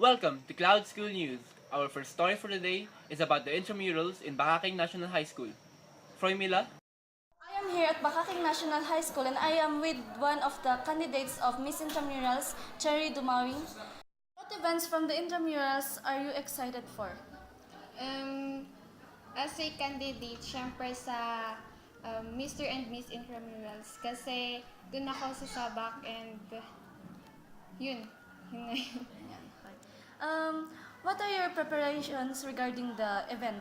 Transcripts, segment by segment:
Welcome to Cloud School News. Our first story for today is about the intramurals in Bakaking National High School. Froymila? I am here at Bakaking National High School and I am with one of the candidates of Miss Intramurals, Cherry Dumawing. What events from the intramurals are you excited for? As a candidate, syempre sa Mr. and Miss Intramurals kasi dun ako sasabak and yun. Yun na yun. What are your preparations regarding the event?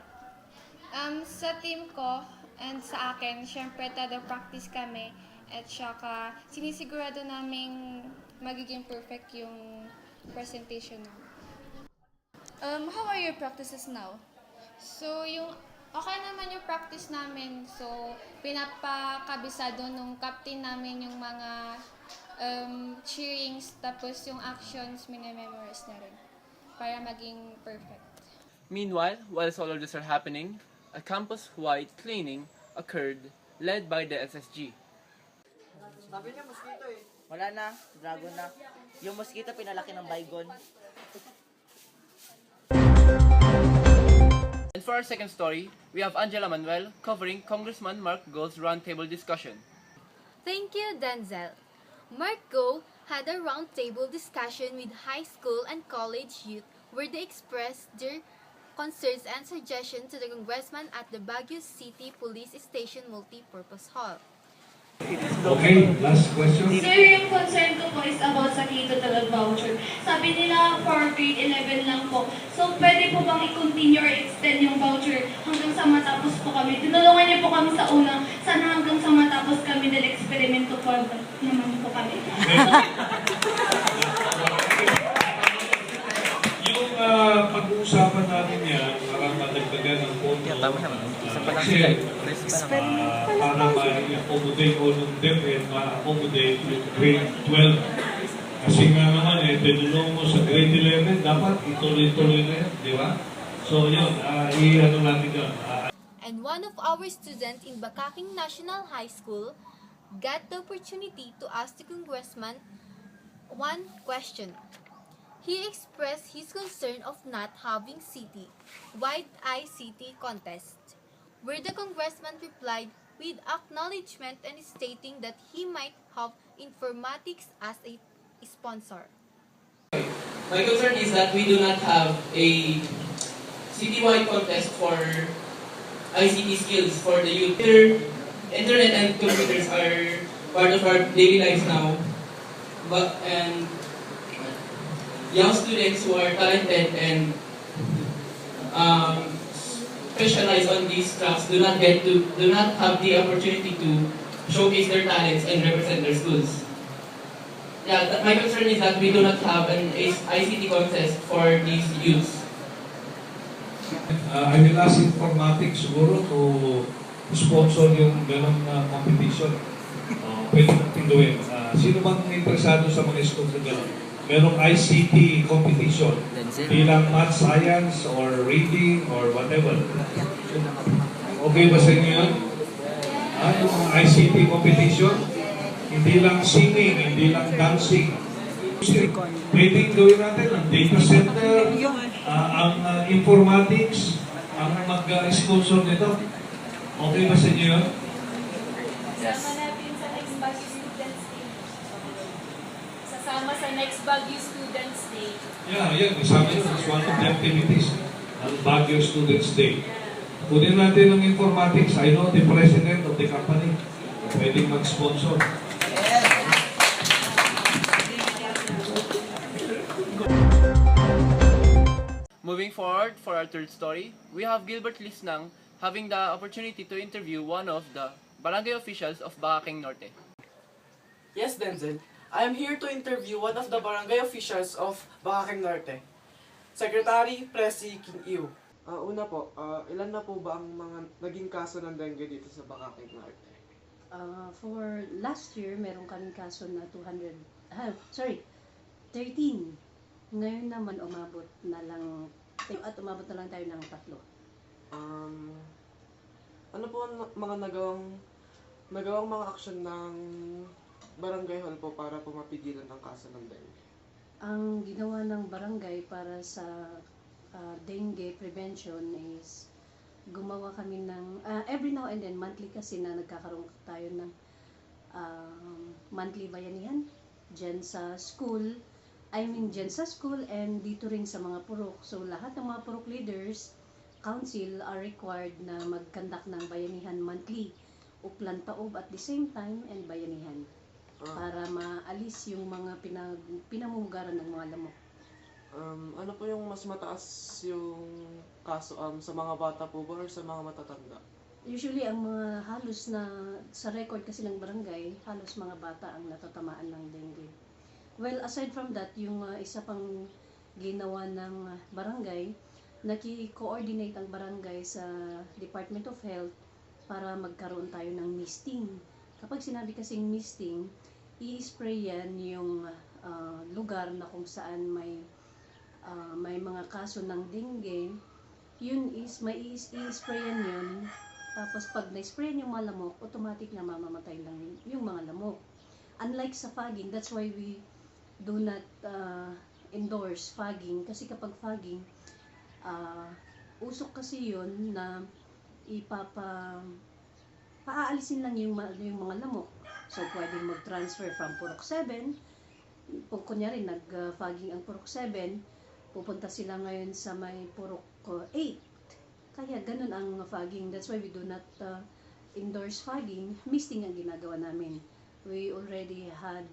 Sa team ko and sa akin, syempre practice kami at saka sinisigurado naming magiging perfect yung presentation namin. How are your practices now? So, okay naman yung practice namin. So, pinapakabisado nung captain namin yung mga cheerings, tapos yung actions, minimemorize na rin para maging perfect. Meanwhile, while all of this are happening, a campus-wide cleaning occurred led by the SSG. Sabi niya mosquito eh. Wala na, dragon na. Yung mosquito pinalaki ng baygon. And for our second story, we have Angela Manuel covering Congressman Mark Gold's roundtable discussion. Thank you, Denzel. Mark Go had a roundtable discussion with high school and college youth where they expressed their concerns and suggestions to the congressman at the Baguio City Police Station Multipurpose Hall. Okay, last question. Sir, yung concern ko po is about sa K-12 voucher. Sabi nila for grade 11 lang po. So, pwede po bang i-continue or extend yung voucher hanggang sa matapos po kami? Tinulungan niyo po kami sa una. Sana hanggang sa matapos kami del eksperimento po naman po kami. Yung pag-uusapan natin yan, parang madagdagan ng pondo. Kasi para ma-accommodate all of them and ma-accommodate yung grade 12. Kasi nga naman tinulong mo sa grade 11, dapat ituloy-tuloy na yan, di ba? So yun, i-ano natin yun. And one of our students in Bakaking National High School got the opportunity to ask the congressman one question. He expressed his concern of not having city-wide ICT contest, where the congressman replied with acknowledgement and stating that he might have informatics as a sponsor. My concern is that we do not have a citywide contest for ICT skills for the youth. Internet and computers are part of our daily lives now, and young students who are talented and specialize on these crafts do not have the opportunity to showcase their talents and represent their schools. Yeah, my concern is that we do not have an ICT contest for these youths. I will ask informatics siguro to sponsor yung ganong competition. Pwede natin gawin. Sino bang interesado sa mga schools na gano'n? Merong ICT competition, bilang math, science, or reading, or whatever. Okay ba sa inyo yun? Yung mga ICT competition, hindi lang singing, hindi lang dancing. Pwedeng gawin natin ang data center, ang informatics, ang mag-sponsor nito. Okay ba sa inyo yun? Sasama sa next Baguio Students Day. Yeah, sabi nyo, it's one of the activities, ang Baguio Students Day. Kunin natin ang informatics. I know the president of the company. Pwedeng mag-sponsor. Moving forward for our third story, we have Gilbert Lisnang having the opportunity to interview one of the barangay officials of Bakaking Norte. Yes, Denzel. I am here to interview one of the barangay officials of Bakaking Norte. Secretary Presi King Iu. Una po, ilan na po ba ang mga naging kaso ng dengue dito sa Bakaking Norte? For last year, meron kaming kaso na 13. Ngayon naman umabot na lang tayo ng 3. Ano po ang mga nagawang mga aksyon ng barangay hall po para po mapigilan ang kaso ng dengue? Ang ginawa ng barangay para sa dengue prevention is gumawa kami ng every now and then, monthly kasi na nagkakaroon tayo ng monthly bayanihan dyan sa school. Dyan sa school and dito rin sa mga purok. So lahat ng mga purok leaders, council are required na mag-conduct ng bayanihan monthly. Uplan taob at the same time and bayanihan. Para maalis yung mga pinamumugaran ng mga lamok. Ano po yung mas mataas yung kaso sa mga bata po ba or sa mga matatanda? Usually, ang mga halos na, sa record kasi ng barangay, halos mga bata ang natatamaan ng dengue. Well, aside from that, yung isa pang ginawa ng barangay, naki-coordinate ang barangay sa Department of Health para magkaroon tayo ng misting. Kapag sinabi kasing misting, i-spray yan yung lugar na kung saan may mga kaso ng dengue. Yun is, may i-sprayan yun. Tapos pag na-sprayan yung mga lamok, automatic na mamamatay lang yung mga lamok. Unlike sa fogging, that's why we do not endorse fogging. Kasi kapag fogging, usok kasi yun na paaalisin lang yung mga lamok. So, pwedeng mag-transfer from Purok 7. Kung kunyari, nag-fogging ang Purok 7, pupunta sila ngayon sa may Purok 8. Kaya ganun ang fogging. That's why we do not endorse fogging. Misting ang ginagawa namin. We already had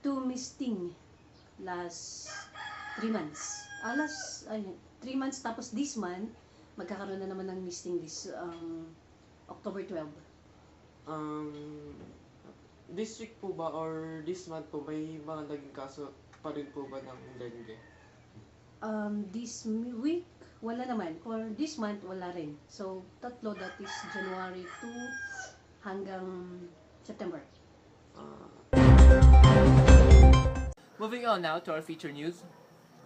2 misting last 3 months. 3 months, tapos this month, magkakaroon na naman ng misting this October 12. This week po ba or this month po may mga naging kaso pa rin po ba ng dengue? This week, wala naman. For this month, wala rin. So, tatlo, that is January 2 hanggang September. Moving on now to our feature news.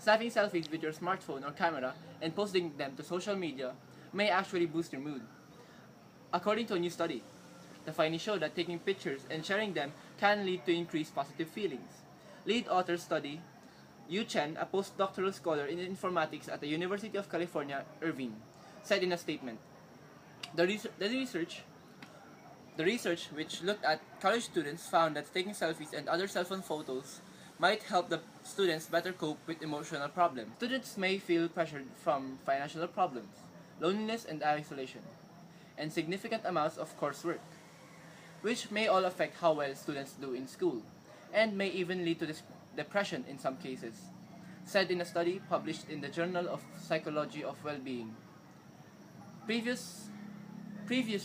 Snapping selfies with your smartphone or camera and posting them to social media may actually boost your mood. According to a new study, the findings show that taking pictures and sharing them can lead to increased positive feelings. Lead author study Yu Chen, a postdoctoral scholar in informatics at the University of California, Irvine, said in a statement, the research, which looked at college students, found that taking selfies and other cell phone photos might help the students better cope with emotional problems. Students may feel pressured from financial problems, loneliness and isolation, and significant amounts of coursework, which may all affect how well students do in school, and may even lead to depression in some cases, said in a study published in the Journal of Psychology of Well-Being. Previous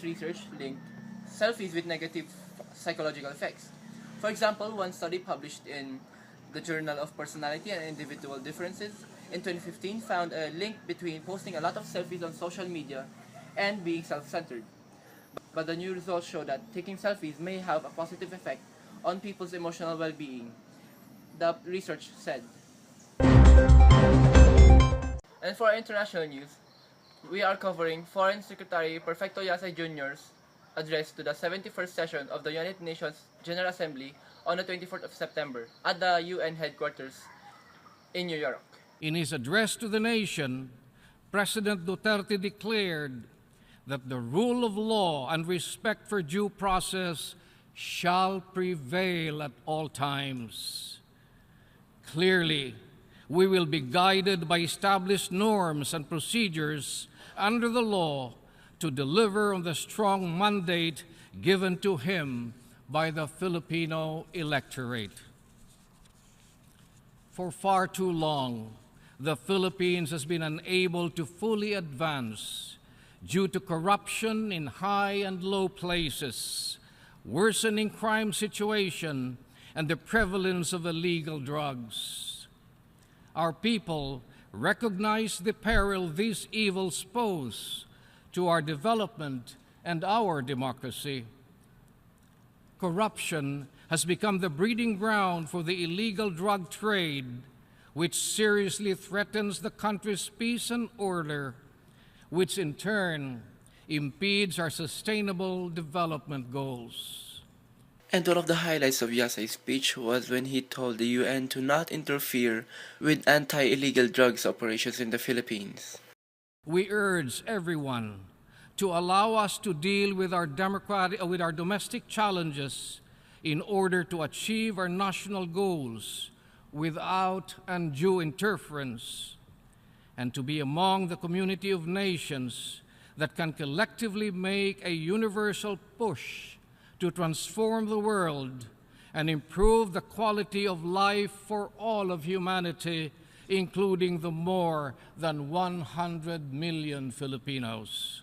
research linked selfies with negative psychological effects. For example, one study published in the Journal of Personality and Individual Differences in 2015 found a link between posting a lot of selfies on social media and being self-centered. But the new results show that taking selfies may have a positive effect on people's emotional well-being, the research said. And for our international news, we are covering Foreign Secretary Perfecto Yasay Jr.'s address to the 71st session of the United Nations General Assembly on the 24th of September at the UN headquarters in New York. In his address to the nation, President Duterte declared that the rule of law and respect for due process shall prevail at all times. Clearly, we will be guided by established norms and procedures under the law to deliver on the strong mandate given to him by the Filipino electorate. For far too long, the Philippines has been unable to fully advance due to corruption in high and low places, worsening crime situation, and the prevalence of illegal drugs. Our people recognize the peril these evils pose to our development and our democracy. Corruption has become the breeding ground for the illegal drug trade, which seriously threatens the country's peace and order, which in turn impedes our sustainable development goals. And one of the highlights of Yasai's speech was when he told the UN to not interfere with anti-illegal drugs operations in the Philippines. We urge everyone to allow us to deal with our domestic challenges in order to achieve our national goals without undue interference, and to be among the community of nations that can collectively make a universal push to transform the world and improve the quality of life for all of humanity, including the more than 100 million Filipinos.